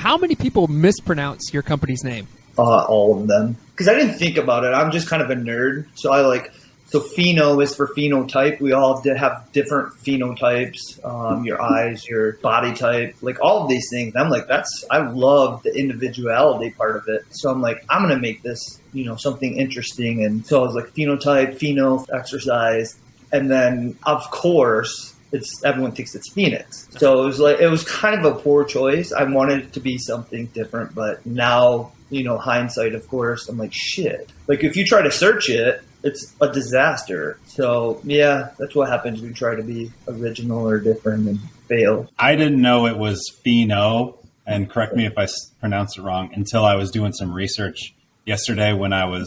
how many people mispronounce your company's name? All of them. Because I didn't think about it. I'm just kind of a nerd. So pheno is for phenotype. We all have different phenotypes, your eyes, your body type, like all of these things. I'm like, I love the individuality part of it. So I'm like, I'm going to make this, something interesting. And so I was like, phenotype, pheno, exercise. And then, of course, everyone thinks it's Phoenix. So it was kind of a poor choice. I wanted it to be something different, but now, hindsight, of course, I'm like, shit. Like if you try to search it, it's a disaster. So yeah, that's what happens when you try to be original or different and fail. I didn't know it was Pheno, and correct me if I pronounce it wrong, until I was doing some research yesterday when I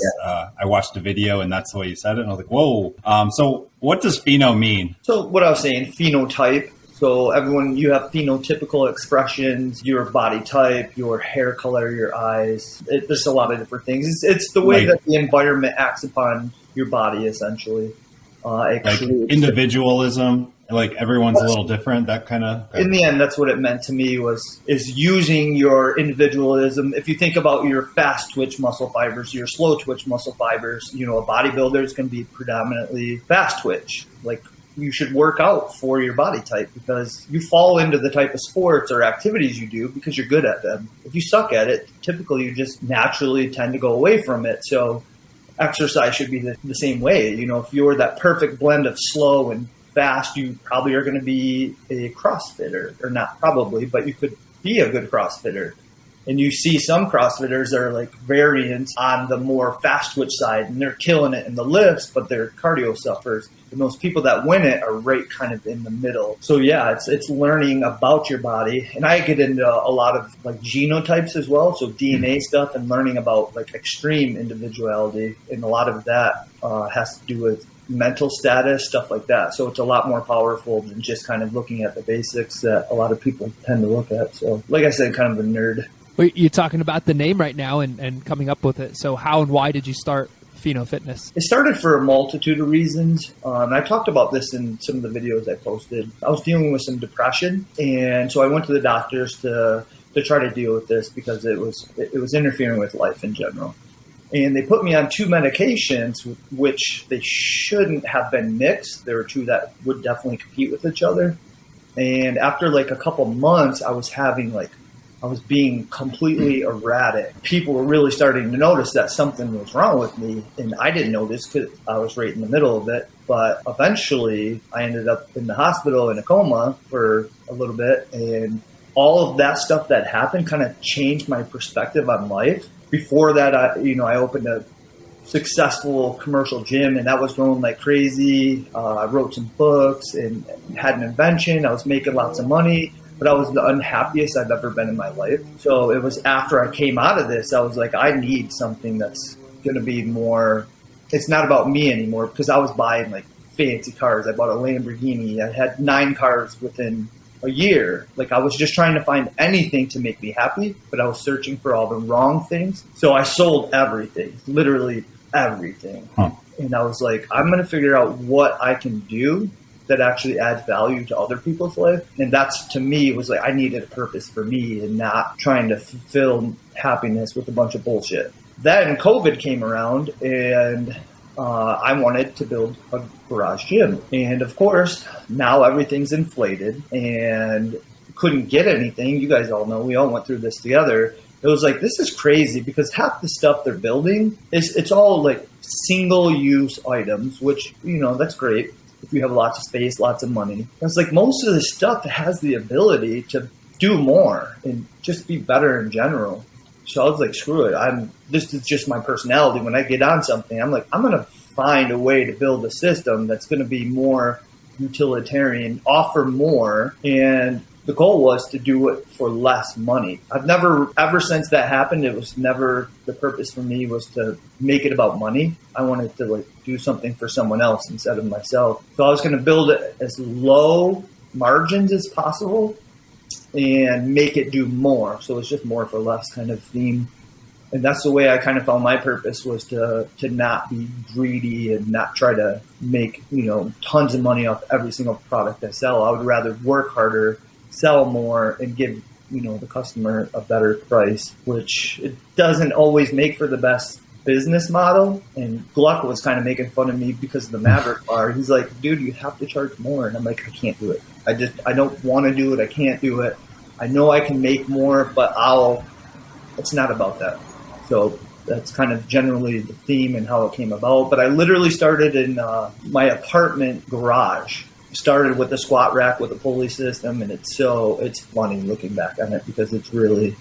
watched a video and that's the way you said it. And I was like, whoa. So what does Pheno mean? So what I was saying, phenotype. So you have phenotypical expressions, your body type, your hair color, your eyes. There's a lot of different things. It's the way that the environment acts upon your body, essentially. Like individualism, like everyone's a little different, that kind of. In the end, that's what it meant to me is using your individualism. If you think about your fast twitch muscle fibers, your slow twitch muscle fibers, a bodybuilder is going to be predominantly fast twitch. Like you should work out for your body type because you fall into the type of sports or activities you do because you're good at them. If you suck at it, typically you just naturally tend to go away from it. So exercise should be the same way. If you're that perfect blend of slow and fast, you probably are going to be a CrossFitter, or not probably, but you could be a good CrossFitter. And you see some CrossFitters are like variants on the more fast twitch side, and they're killing it in the lifts, but they're cardio suffers. And those people that win it are right kind of in the middle. So yeah, it's learning about your body. And I get into a lot of like genotypes as well. So DNA stuff and learning about like extreme individuality. And a lot of that has to do with mental status, stuff like that. So it's a lot more powerful than just kind of looking at the basics that a lot of people tend to look at. So like I said, kind of a nerd. Well, you're talking about the name right now and coming up with it. So how and why did you start Pheno Fitness? It started for a multitude of reasons. I talked about this in some of the videos I posted. I was dealing with some depression, and so I went to the doctors to try to deal with this because it was interfering with life in general. And they put me on 2 medications, which they shouldn't have been mixed. There were 2 that would definitely compete with each other. And after like a couple months, I was being completely erratic. People were really starting to notice that something was wrong with me, and I didn't notice because I was right in the middle of it. But eventually, I ended up in the hospital in a coma for a little bit, and all of that stuff that happened kind of changed my perspective on life. Before that, I opened a successful commercial gym, and that was growing like crazy. I wrote some books and had an invention. I was making lots of money. But I was the unhappiest I've ever been in my life. So it was after I came out of this, I was like, I need something that's going to be more, it's not about me anymore, because I was buying like fancy cars. I bought a Lamborghini. I had 9 cars within a year. Like I was just trying to find anything to make me happy, but I was searching for all the wrong things. So I sold everything, literally everything. And I was like, I'm going to figure out what I can do that actually adds value to other people's life. And that's, to me, was like, I needed a purpose for me and not trying to fulfill happiness with a bunch of bullshit. Then COVID came around, and I wanted to build a garage gym. And of course, now everything's inflated and couldn't get anything. You guys all know, we all went through this together. It was like, this is crazy because half the stuff they're building it's all like single use items, which, that's great. If you have lots of space, lots of money. It's like most of the stuff has the ability to do more and just be better in general. So I was like, screw it. This is just my personality. When I get on something, I'm like, I'm going to find a way to build a system that's going to be more utilitarian, offer more. And the goal was to do it for less money. Ever since that happened, it was never, the purpose for me was to make it about money. I wanted to do something for someone else instead of myself. So I was going to build it as low margins as possible and make it do more. So it's just more for less kind of theme. And that's the way I kind of found my purpose, was to not be greedy and not try to make, tons of money off every single product I sell. I would rather work harder, sell more, and give the customer a better price, which it doesn't always make for the best business model. And Gluck was kind of making fun of me because of the Maverick Bar. He's like, dude, you have to charge more. And I'm like, I can't do it. I don't want to do it. I can't do it. I know I can make more, but it's not about that. So that's kind of generally the theme and how it came about. But I literally started in my apartment garage. Started with a squat rack with a pulley system, and it's funny looking back on it because it's really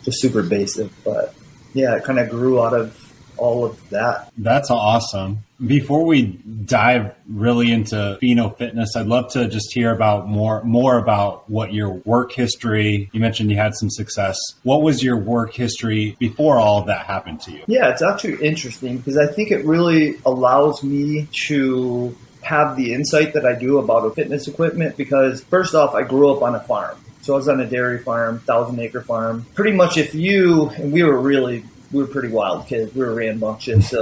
just super basic. But yeah, it kind of grew out of all of that. That's awesome. Before we dive really into Pheno Fitness, I'd love to just hear about more about what your work history. You mentioned you had some success. What was your work history before all of that happened to you? Yeah, it's actually interesting because I think it really allows me to have the insight that I do about a fitness equipment because first off, I grew up on a farm. So I was on a dairy farm, 1,000-acre farm. Pretty much we were pretty wild kids. We were rambunctious.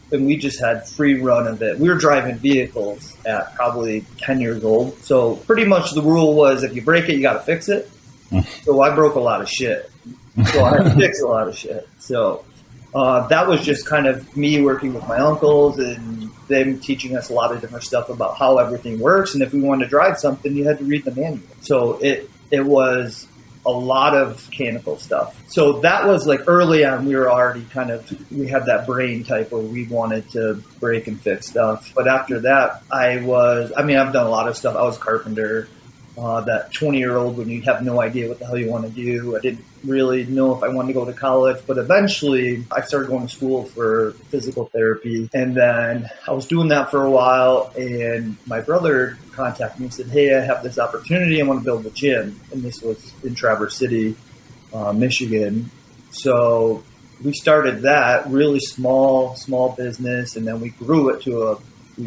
And we just had free run of it. We were driving vehicles at probably 10 years old. So pretty much the rule was if you break it, you got to fix it. So I broke a lot of shit. So I had to fix a lot of shit. So that was just kind of me working with my uncles and them teaching us a lot of different stuff about how everything works. And if we wanted to drive something, you had to read the manual. So it was a lot of mechanical stuff. So that was like early on, we were already we had that brain type where we wanted to break and fix stuff. But after that, I've done a lot of stuff. I was a carpenter, that 20-year-old when you have no idea what the hell you want to do. I didn't really know if I wanted to go to college, but eventually I started going to school for physical therapy. And then I was doing that for a while, and my brother contacted me and said, hey, I have this opportunity. I want to build a gym. And this was in Traverse City, Michigan. So we started that really small business, and then we grew it to a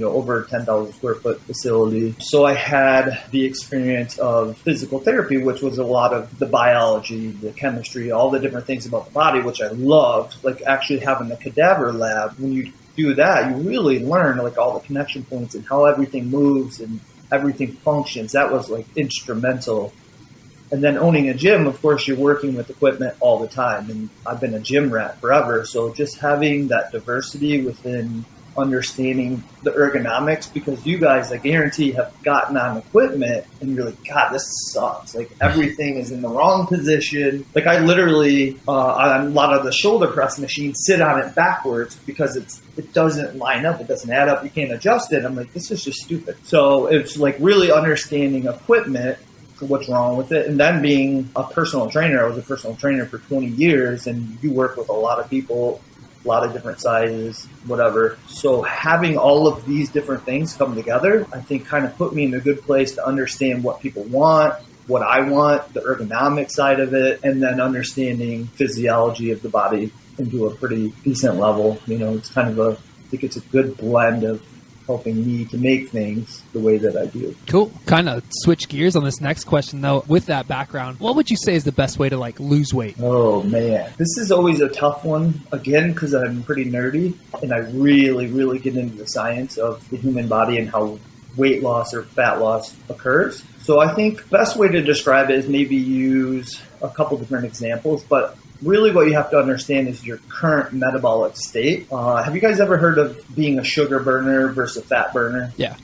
over 10,000 square foot facility. So I had the experience of physical therapy, which was a lot of the biology, the chemistry, all the different things about the body, which I loved, like actually having the cadaver lab. When you do that, you really learn like all the connection points and how everything moves and everything functions. That was like instrumental. And then owning a gym, of course, you're working with equipment all the time. And I've been a gym rat forever. So just having that diversity within understanding the ergonomics, because you guys, I guarantee, have gotten on equipment and you're like, God, this sucks. Like everything is in the wrong position. Like I literally, on a lot of the shoulder press machines, sit on it backwards because it doesn't line up. It doesn't add up. You can't adjust it. I'm like, this is just stupid. So it's like really understanding equipment, what's wrong with it. And then being a personal trainer, I was a personal trainer for 20 years and you work with a lot of people, a lot of different sizes, whatever. So having all of these different things come together, I think kind of put me in a good place to understand what people want, what I want, the ergonomic side of it, and then understanding physiology of the body into a pretty decent level. It's kind of I think it's a good blend of helping me to make things the way that I do. Cool. Kind of switch gears on this next question though. With that background, what would you say is the best way to like lose weight? Oh man, this is always a tough one again because I'm pretty nerdy and I really, really get into the science of the human body and how weight loss or fat loss occurs. So I think best way to describe it is maybe use a couple different examples, but really what you have to understand is your current metabolic state. Have you guys ever heard of being a sugar burner versus a fat burner? Yeah.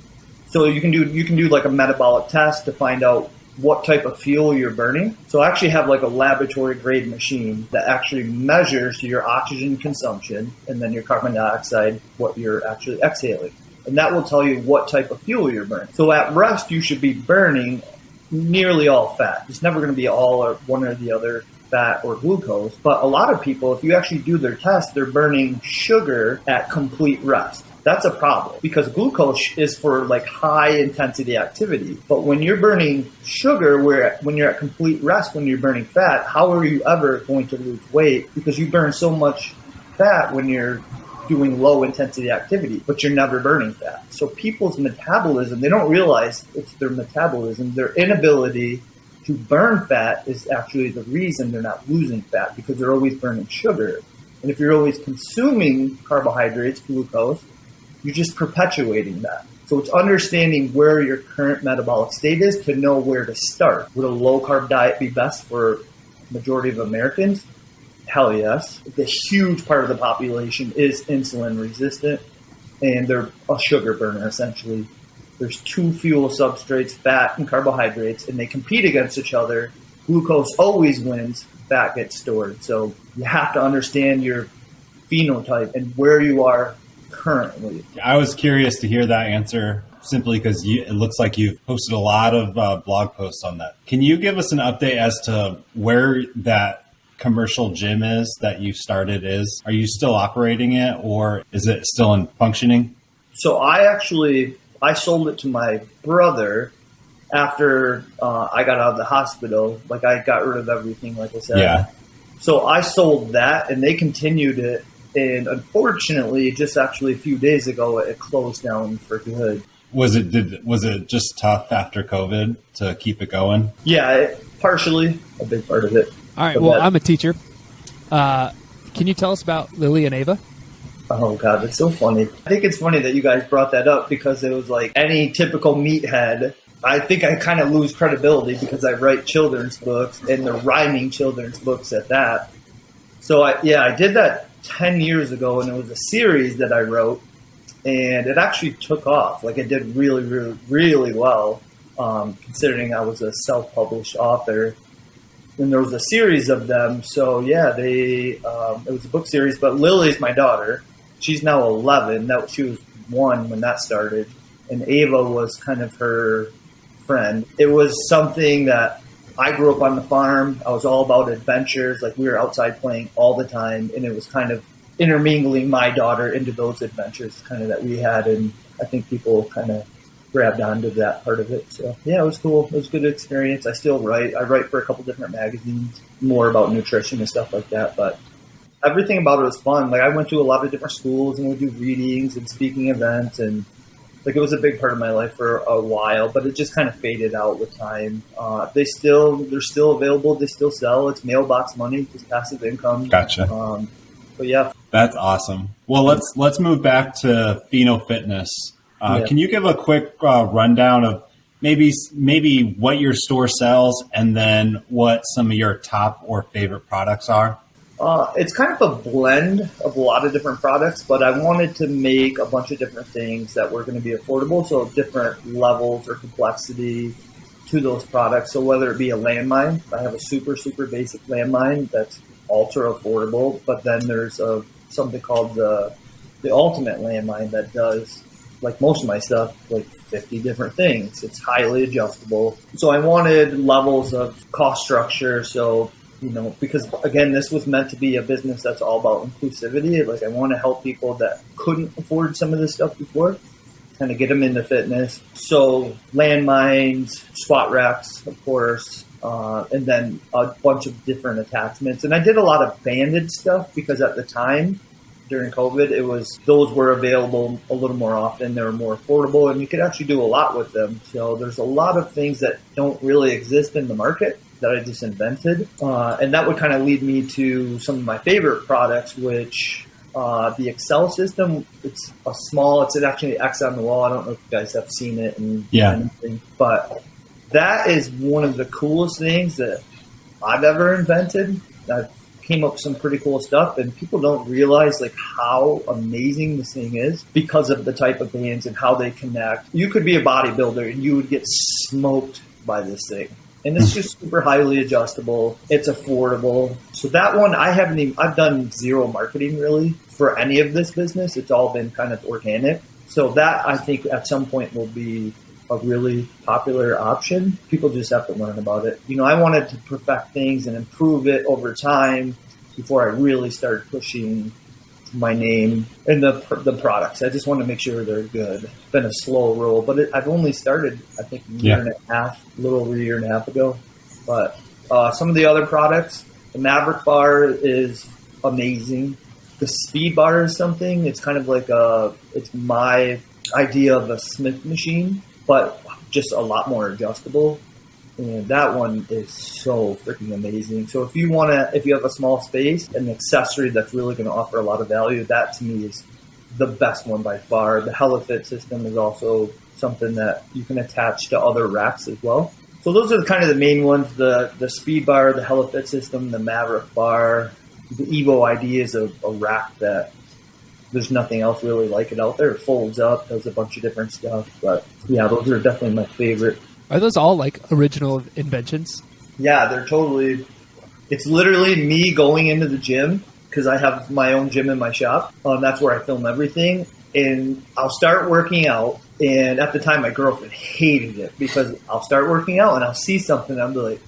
So you can do like a metabolic test to find out what type of fuel you're burning. So I actually have like a laboratory grade machine that actually measures your oxygen consumption and then your carbon dioxide, what you're actually exhaling. And that will tell you what type of fuel you're burning. So at rest, you should be burning nearly all fat. It's never going to be all or one or the other, fat or glucose. But a lot of people, if you actually do their test, they're burning sugar at complete rest. That's a problem because glucose is for like high intensity activity. But when you're burning sugar, when you're at complete rest, when you're burning fat, how are you ever going to lose weight? Because you burn so much fat when you're doing low intensity activity, but you're never burning fat. So people's metabolism, they don't realize it's their metabolism, their inability to burn fat is actually the reason they're not losing fat because they're always burning sugar. And if you're always consuming carbohydrates, glucose, you're just perpetuating that. So it's understanding where your current metabolic state is to know where to start. Would a low carb diet be best for majority of Americans? Hell yes. The huge part of the population is insulin resistant, and they're a sugar burner essentially. There's two fuel substrates, fat and carbohydrates, and they compete against each other. Glucose always wins, fat gets stored. So you have to understand your phenotype and where you are currently. I was curious to hear that answer simply because it looks like you've posted a lot of blog posts on that. Can you give us an update as to where that commercial gym is that you started is? Are you still operating it, or is it still in functioning? So I sold it to my brother after I got out of the hospital. Like, I got rid of everything, like I said. Yeah. So I sold that, and they continued it. And unfortunately, just actually a few days ago, it closed down for good. Was it just tough after COVID to keep it going? Yeah, partially, a big part of it. All right. Well, I'm a teacher. Can you tell us about Lily and Ava? Oh, God, it's so funny. I think it's funny that you guys brought that up because it was like any typical meathead. I think I kind of lose credibility because I write children's books, and they're rhyming children's books at that. So, I did that 10 years ago, and it was a series that I wrote, and it actually took off. Like, it did really, really, really well, considering I was a self-published author. And there was a series of them. So, it was a book series. But Lily's my daughter. She's now 11. She was 1 when that started. And Ava was kind of her friend. It was something that I grew up on the farm. I was all about adventures. Like, we were outside playing all the time. And it was kind of intermingling my daughter into those adventures kind of that we had. And I think people kind of grabbed onto that part of it. So, yeah, it was cool. It was a good experience. I still write. I write for a couple different magazines, more about nutrition and stuff like that. But everything about it was fun. Like, I went to a lot of different schools and would do readings and speaking events. And, like, it was a big part of my life for a while. But it just kind of faded out with time. They're still available. They still sell. It's mailbox money, just passive income. Gotcha. But, yeah. That's awesome. Well, let's move back to PhenoX Fitness. Can you give a quick rundown of maybe what your store sells and then what some of your top or favorite products are? It's kind of a blend of a lot of different products, but I wanted to make a bunch of different things that were going to be affordable, so different levels or complexity to those products. So whether it be a landmine, I have a super, super basic landmine that's ultra affordable, but then there's something called the ultimate landmine that does, like most of my stuff, like 50 different things. It's highly adjustable. So I wanted levels of cost structure. So, because again, this was meant to be a business that's all about inclusivity. Like, I want to help people that couldn't afford some of this stuff before, kind of get them into fitness. So landmines, squat racks, of course, and then a bunch of different attachments. And I did a lot of banded stuff because at the time, during COVID, those were available a little more often. They were more affordable, and you could actually do a lot with them. So there's a lot of things that don't really exist in the market that I just invented. And that would kind of lead me to some of my favorite products, which the Excel system, it's actually X on the wall. I don't know if you guys have seen it and anything, but that is one of the coolest things that I've ever invented. I've came up with some pretty cool stuff, and people don't realize like how amazing this thing is because of the type of bands and how they connect. You could be a bodybuilder and you would get smoked by this thing. And it's just super highly adjustable. It's affordable. So that one, I've done zero marketing really for any of this business. It's all been kind of organic. So that I think at some point will be a really popular option. People just have to learn about it. I wanted to perfect things and improve it over time before I really started pushing my name and the products. I just want to make sure they're good. It's been a slow roll, but I've only started, I think, a little over a year and a half ago. But some of the other products, the Maverick Bar is amazing. The Speed Bar is something. It's kind of like it's my idea of a Smith machine, but just a lot more adjustable. And that one is so freaking amazing. So if you have a small space, an accessory that's really going to offer a lot of value, that to me is the best one by far. The HelloFit system is also something that you can attach to other racks as well. So those are kind of the main ones: the Speed Bar, the HelloFit system, the Maverick Bar. The Evo ID is a rack that there's nothing else really like it out there. It folds up, does a bunch of different stuff. But yeah, those are definitely my favorite. Are those all like original inventions? Yeah, they're totally. It's literally me going into the gym because I have my own gym in my shop. That's where I film everything. And I'll start working out. And at the time, my girlfriend hated it because I'll start working out and I'll see something and I'll be like,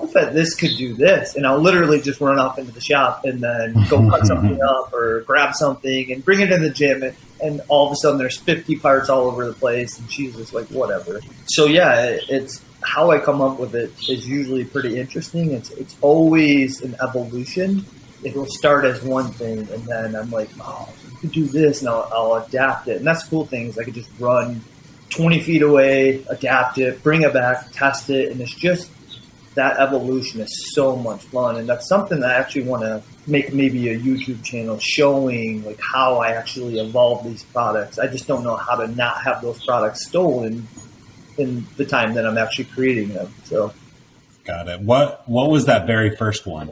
I bet this could do this. And I'll literally just run off into the shop and then go cut something up or grab something and bring it in the gym. And all of a sudden there's 50 parts all over the place. And she's just like, whatever. So yeah, it's how I come up with it is usually pretty interesting. It's always an evolution. It will start as one thing. And then I'm like, oh, you could do this. And I'll adapt it. And that's the cool thing is I could just run 20 feet away, adapt it, bring it back, test it. And it's just, that evolution is so much fun, and that's something that I actually want to make maybe a YouTube channel showing like how I actually evolve these products. I just don't know how to not have those products stolen in the time that I'm actually creating them. So, got it. What was that very first one?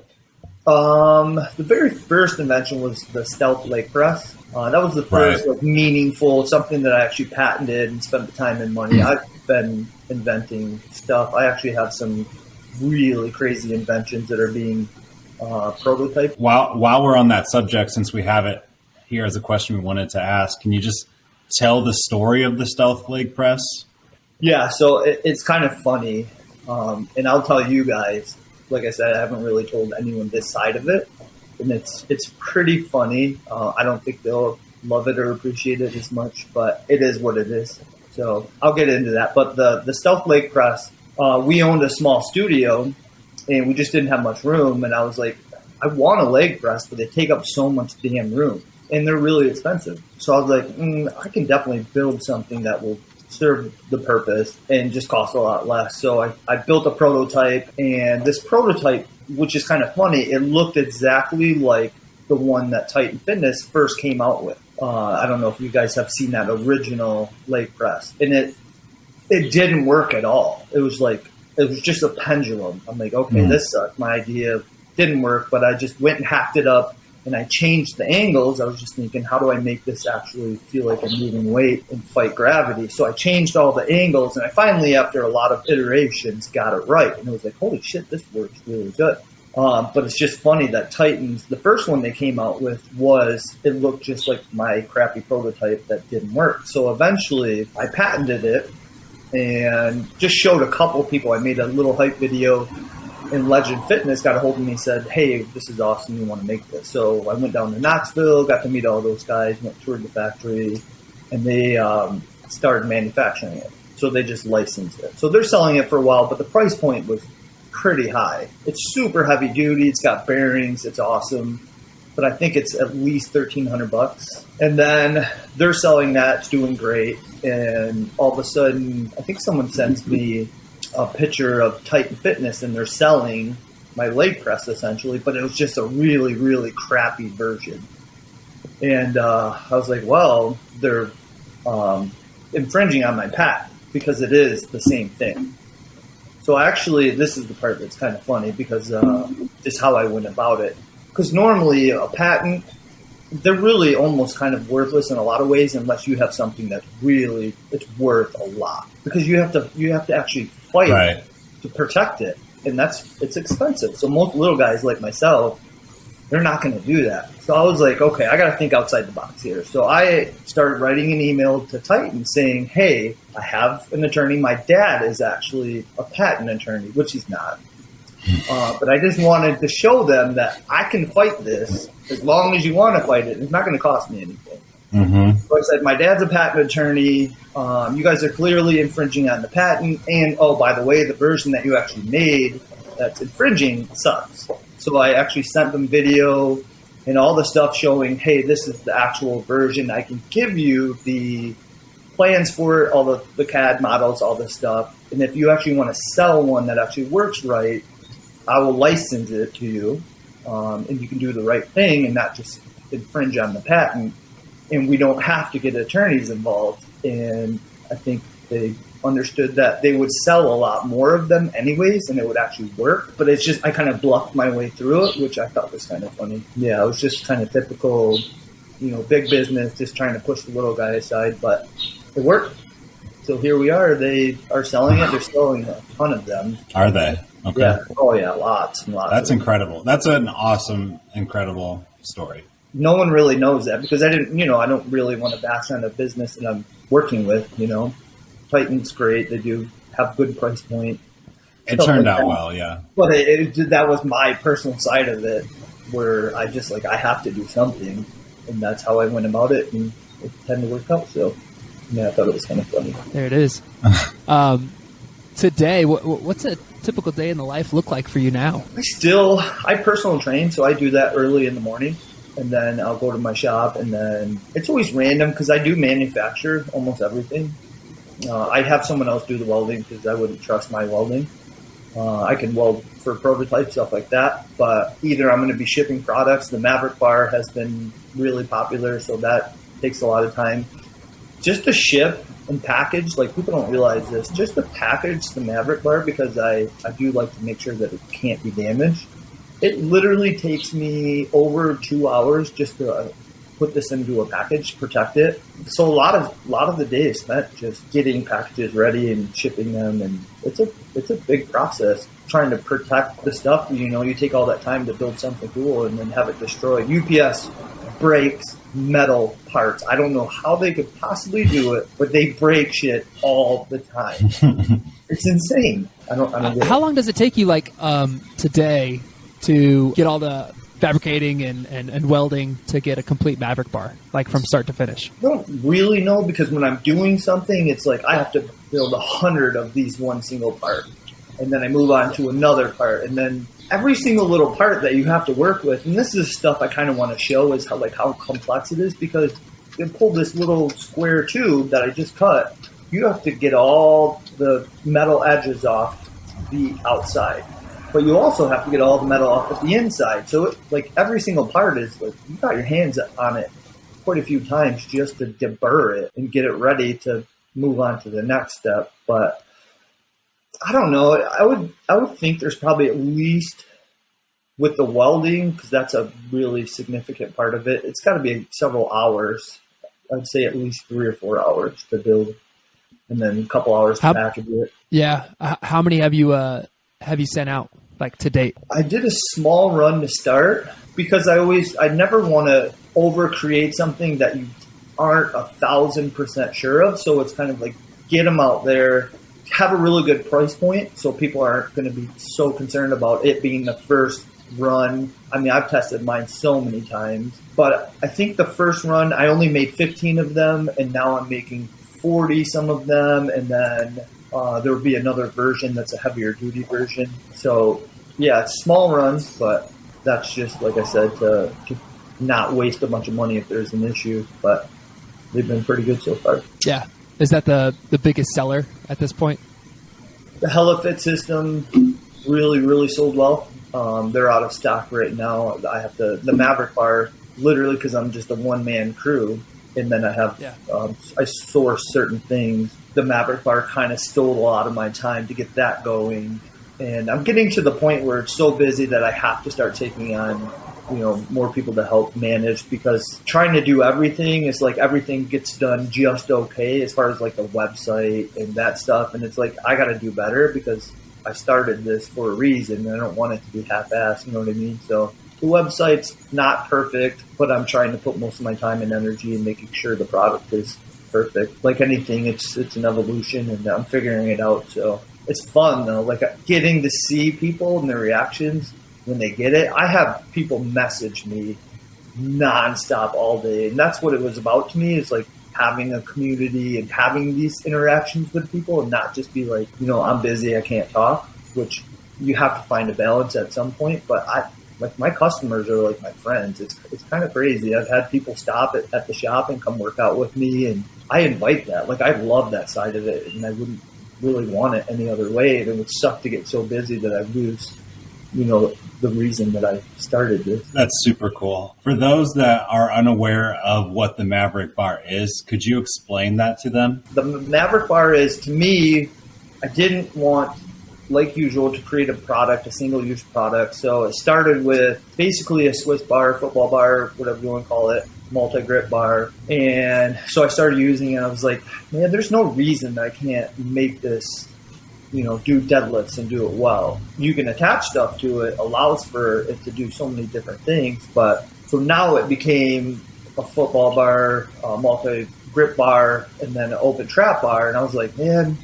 The very first invention was the stealth leg press. That was the first like, meaningful, something that I actually patented and spent the time and money. I've been inventing stuff. I actually have some really crazy inventions that are being prototyped. While we're on that subject, since we have it here as a question we wanted to ask, can you just tell the story of the stealth leg press? Yeah, so it's kind of funny, and I'll tell you guys. Like I said, I haven't really told anyone this side of it, and it's pretty funny. I don't think they'll love it or appreciate it as much, but it is what it is. So I'll get into that. But the stealth leg press. We owned a small studio and we just didn't have much room. And I was like, I want a leg press, but they take up so much damn room and they're really expensive. So I was like, I can definitely build something that will serve the purpose and just cost a lot less. So I built a prototype, and this prototype, which is kind of funny, it looked exactly like the one that Titan Fitness first came out with. I don't know if you guys have seen that original leg press, and it didn't work at all. It was just a pendulum. I'm like, okay, this sucked. My idea didn't work, but I just went and hacked it up and I changed the angles. I was just thinking, how do I make this actually feel like I'm moving weight and fight gravity? So I changed all the angles, and I finally, after a lot of iterations, got it right. And it was like, holy shit, this works really good. But it's just funny that Titans, the first one they came out with it looked just like my crappy prototype that didn't work. So eventually I patented it and just showed a couple people. I made a little hype video, and Legend Fitness got a hold of me and said, hey, this is awesome, you want to make this. So I went down to Knoxville, got to meet all those guys, toured the factory, and they started manufacturing it. So they just licensed it. So they're selling it for a while, but the price point was pretty high. It's super heavy duty, it's got bearings, it's awesome, but I think it's at least $1,300. And then they're selling that, it's doing great. And all of a sudden, I think someone sends me a picture of Titan Fitness, and they're selling my leg press essentially, but it was just a really, really crappy version. And I was like, well, they're infringing on my patent because it is the same thing. So actually, this is the part that's kind of funny because just how I went about it. Because normally a patent, they're really almost kind of worthless in a lot of ways unless you have something that's really, it's worth a lot. Because you have to actually fight to protect it, and it's expensive. So most little guys like myself, they're not going to do that. So I was like, okay, I got to think outside the box here. So I started writing an email to Titan saying, hey, I have an attorney. My dad is actually a patent attorney, which he's not. But I just wanted to show them that I can fight this as long as you want to fight it. It's not going to cost me anything. Mm-hmm. So I said, my dad's a patent attorney. You guys are clearly infringing on the patent. And, oh, by the way, the version that you actually made that's infringing sucks. So I actually sent them video and all the stuff showing, hey, this is the actual version. I can give you the plans for it, all the CAD models, all this stuff. And if you actually want to sell one that actually works right, I will license it to you. And you can do the right thing and not just infringe on the patent. And we don't have to get attorneys involved. And I think they understood that they would sell a lot more of them anyways, and it would actually work. But it's just, I kind of bluffed my way through it, which I thought was kind of funny. Yeah, it was just kind of typical, big business, just trying to push the little guy aside, but it worked. So here we are. They are selling it. They're selling a ton of them. Are they? Okay. Yeah. Oh yeah, lots and lots. That's incredible. That's an awesome, incredible story. No one really knows that because I don't really want to bash on a business that I'm working with, Titan's great. They do have good price point. It turned out well, yeah. But that was my personal side of it where I just I have to do something. And that's how I went about it. And it tended to work out. So, yeah, I thought it was kind of funny. There it is. Today, what's a typical day in the life look like for you now? I personal train, so I do that early in the morning, and then I'll go to my shop, and then it's always random because I do manufacture almost everything. I'd have someone else do the welding because I wouldn't trust my welding. I can weld for prototype stuff like that, but either I'm going to be shipping products. The Maverick Bar has been really popular, so that takes a lot of time. Just to ship and package, people don't realize this, just to package the Maverick Bar, because I do like to make sure that it can't be damaged. It literally takes me over 2 hours just to put this into a package, protect it. So a lot of the day is spent just getting packages ready and shipping them, and it's a big process trying to protect the stuff. You take all that time to build something cool and then have it destroyed. UPS breaks metal parts. I don't know how they could possibly do it, but they break shit all the time. It's insane. I don't How long does it take you today to get all the fabricating and welding to get a complete Maverick Bar, from start to finish? I don't really know, because when I'm doing something, it's I have to build 100 of these one single part, and then I move on to another part, and then every single little part that you have to work with. And this is stuff I kind of want to show is how complex it is, because you pull this little square tube that I just cut. You have to get all the metal edges off the outside, but you also have to get all the metal off at the inside. So every single part is you got your hands on it quite a few times just to deburr it and get it ready to move on to the next step. But I don't know. I would think there's probably at least, with the welding, because that's a really significant part of it, it's got to be several hours. I'd say at least 3 or 4 hours to build, and then a couple hours to package it. Yeah. How many have you sent out to date? I did a small run to start, because I never want to over create something that you aren't 1,000% sure of. So it's kind of get them out there, have a really good price point, so people aren't going to be so concerned about it being the first run. I mean, I've tested mine so many times, but I think the first run I only made 15 of them, and now I'm making 40 some of them, and then there will be another version that's a heavier duty version. So yeah, it's small runs, but that's just, like I said, to not waste a bunch of money if there's an issue. But they've been pretty good so far. Yeah. Is that the biggest seller at this point? The HeliFit system really, really sold well. They're out of stock right now. I have the Maverick Bar, literally, because I'm just a one-man crew, and then I have I source certain things. The Maverick Bar kind of stole a lot of my time to get that going, and I'm getting to the point where it's so busy that I have to start taking on more people to help manage, because trying to do everything is everything gets done just okay as far as the website and that stuff. And it's I got to do better, because I started this for a reason, and I don't want it to be half-assed, you know what I mean? So the website's not perfect, but I'm trying to put most of my time and energy in making sure the product is perfect. Like anything, it's an evolution, and I'm figuring it out. So it's fun though, getting to see people and their reactions when they get it. I have people message me nonstop all day, and that's what it was about to me, is having a community and having these interactions with people, and not just be I'm busy, I can't talk, which you have to find a balance at some point. But my customers are my friends. It's kind of crazy. I've had people stop at the shop and come work out with me, and I invite that. I love that side of it, and I wouldn't really want it any other way. It would suck to get so busy that I lose the reason that I started this. That's super cool. For those that are unaware of what the Maverick Bar is, could you explain that to them? The Maverick Bar is, to me, I didn't want, like usual, to create a product, a single-use product. So it started with basically a Swiss bar, football bar, whatever you want to call it, multi-grip bar. And so I started using it. I was like, man, there's no reason that I can't make this, do deadlifts and do it well. You can attach stuff to it, allows for it to do so many different things. But so now it became a football bar, a multi-grip bar, and then an open trap bar. And I was like, man,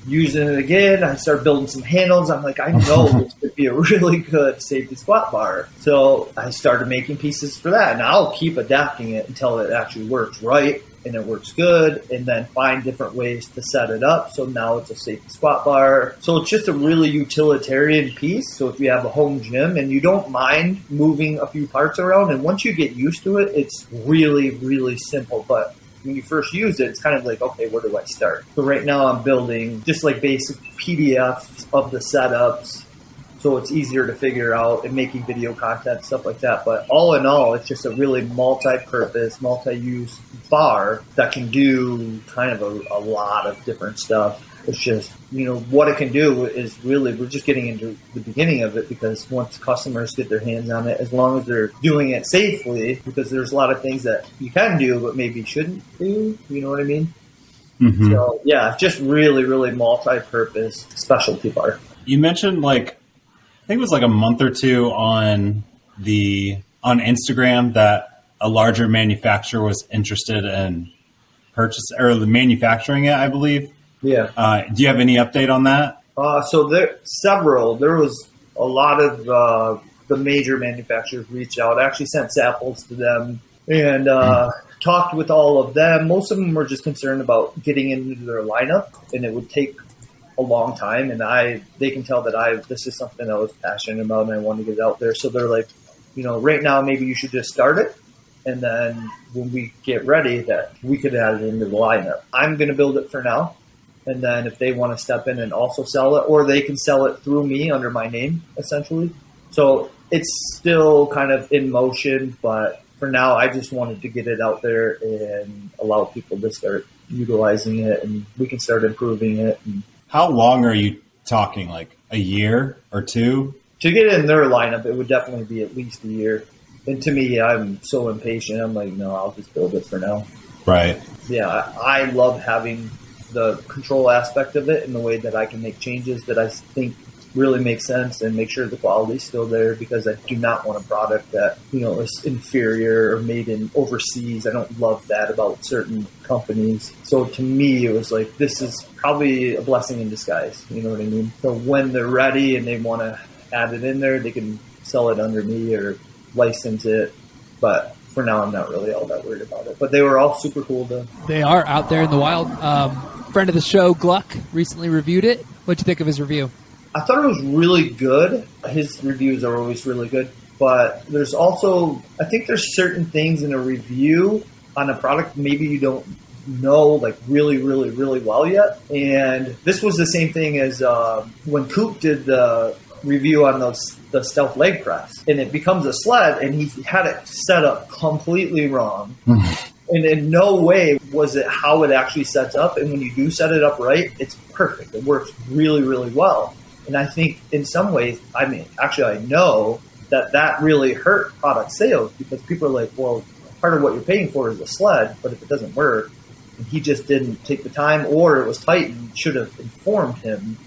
using it again, I started building some handles. I'm like, I know this could be a really good safety squat bar. So I started making pieces for that, and I'll keep adapting it until it actually works right and it works good, and then find different ways to set it up. So now it's a safety squat bar. So it's just a really utilitarian piece. So if you have a home gym and you don't mind moving a few parts around, and once you get used to it, it's really, really simple. But when you first use it, it's kind of like, okay, where do I start? So right now I'm building just like basic PDFs of the setups, so it's easier to figure out, and making video content, stuff like that. But all in all, it's just a really multi-purpose, multi-use bar that can do kind of a lot of different stuff. It's just, what it can do is really, we're just getting into the beginning of it, because once customers get their hands on it, as long as they're doing it safely, because there's a lot of things that you can do but maybe shouldn't do, you know what I mean? Mm-hmm. So yeah, just really, really multi-purpose specialty bar. You mentioned I think it was a month or two on Instagram that a larger manufacturer was interested in manufacturing it, I believe. Yeah. Do you have any update on that? So there was a lot of the major manufacturers reached out. I actually sent samples to them and talked with all of them. Most of them were just concerned about getting into their lineup, and it would take a long time. And they can tell that this is something I was passionate about and I wanted to get it out there. So they're like, right now maybe you should just start it, and then when we get ready, that we could add it into the lineup. I'm going to build it for now. And then if they want to step in and also sell it, or they can sell it through me under my name, essentially. So it's still kind of in motion, but for now, I just wanted to get it out there and allow people to start utilizing it, and we can start improving it. And how long are you talking? Like a year or two? To get in their lineup, it would definitely be at least a year. And to me, I'm so impatient. I'm like, no, I'll just build it for now. Right. Yeah, I love having the control aspect of it in the way that I can make changes that I think really make sense and make sure the quality's still there, because I do not want a product that, is inferior or made in overseas. I don't love that about certain companies. So to me, it was like, this is probably a blessing in disguise. You know what I mean? So when they're ready and they want to add it in there, they can sell it under me or license it. But for now, I'm not really all that worried about it. But they were all super cool though. They are out there in the wild. Friend of the show, Gluck, recently reviewed it. What'd you think of his review? I thought it was really good. His reviews are always really good. But there's also, I think there's certain things in a review on a product maybe you don't know really, really, really well yet. And this was the same thing as when Coop did the review on the stealth leg press. And it becomes a sled, and he had it set up completely wrong. And in no way was it how it actually sets up. And when you do set it up right, it's perfect. It works really, really well. And I think in some ways, I know that really hurt product sales, because people are like, well, part of what you're paying for is a sled, but if it doesn't work, and he just didn't take the time, or it was tight and should have informed him,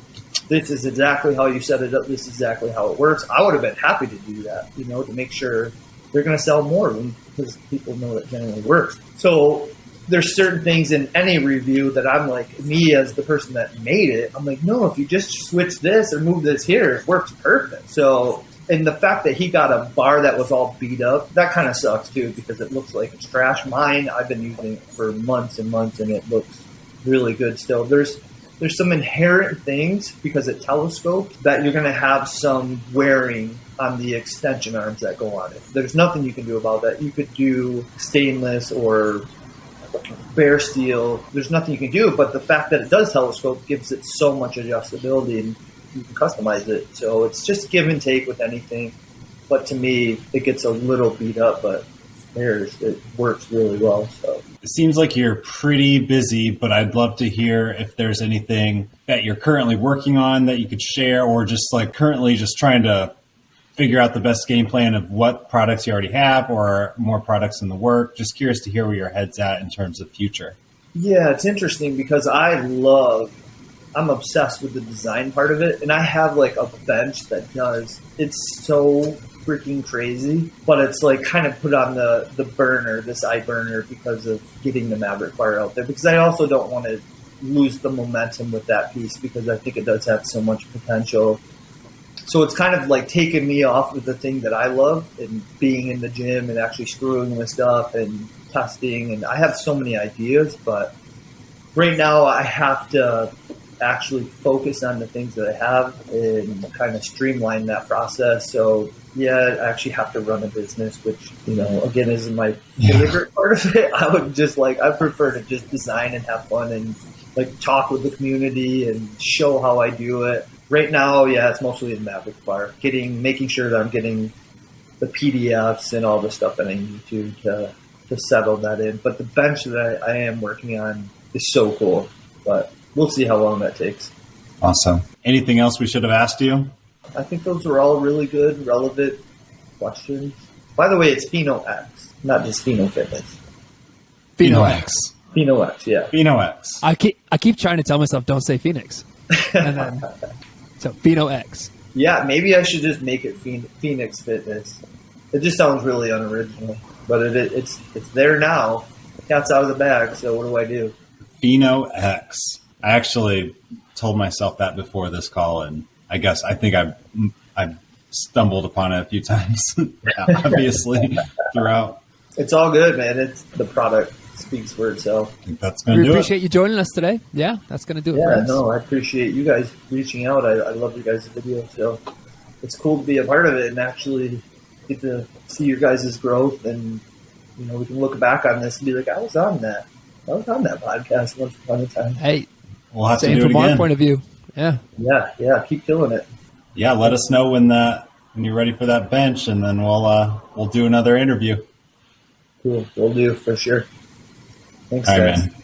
this is exactly how you set it up, this is exactly how it works. I would have been happy to do that, to make sure they're going to sell more, because people know that generally works. So there's certain things in any review that I'm like, me as the person that made it, I'm like, no, if you just switch this or move this here, it works perfect. So, and the fact that he got a bar that was all beat up, that kind of sucks too, because it looks like it's trash. Mine, I've been using it for months and months, and it looks really good still. There's some inherent things, because it telescopes, that you're going to have some wearing on the extension arms that go on it. There's nothing you can do about that. You could do stainless or bare steel. There's nothing you can do, but the fact that it does telescope gives it so much adjustability, and you can customize it. So it's just give and take with anything. But to me, it gets a little beat up, but it works really well. So it seems like you're pretty busy, but I'd love to hear if there's anything that you're currently working on that you could share, or just like currently just trying to figure out the best game plan of what products you already have or more products in the work. Just curious to hear where your head's at in terms of future. Yeah, it's interesting because I'm obsessed with the design part of it. And I have like a bench that it's so freaking crazy, but it's like kind of put on the burner, this eye burner, because of getting the Maverick Bar out there. Because I also don't want to lose the momentum with that piece, because I think it does have so much potential. So it's kind of like taking me off of the thing that I love, and being in the gym and actually screwing with stuff and testing. And I have so many ideas, but right now I have to actually focus on the things that I have and kind of streamline that process. So yeah, I actually have to run a business, which, again, isn't my favorite part of it. I prefer to just design and have fun and like talk with the community and show how I do it. Right now, yeah, it's mostly the Maverick Bar, making sure that I'm getting the PDFs and all the stuff that I need to settle that in. But the bench that I am working on is so cool, but we'll see how long that takes. Awesome. Anything else we should have asked you? I think those were all really good, relevant questions. By the way, it's PhenoX, not just Pheno Fitness. PhenoX. PhenoX, yeah. PhenoX. I keep trying to tell myself, don't say Phoenix. And then, so PhenoX. Yeah, maybe I should just make it PhenoX Fitness. It just sounds really unoriginal, but it's there now. The cat's out of the bag, so what do I do? PhenoX. I actually told myself that before this call, and I think I've stumbled upon it a few times, obviously, throughout. It's all good, man. It's the product speaks for itself. I think that's going to do it. We appreciate you joining us today. Yeah, that's going to do it for us. Yeah, no, I appreciate you guys reaching out. I love your guys' video, so it's cool to be a part of it and actually get to see your guys' growth, and we can look back on this and be like, I was on that podcast once upon a time. Hey, we'll have to same do it from again. our point of view. Yeah. Yeah, keep killing it. Yeah, let us know when you're ready for that bench, and then we'll do another interview. Cool, we'll do for sure. Thanks, All right, guys. man.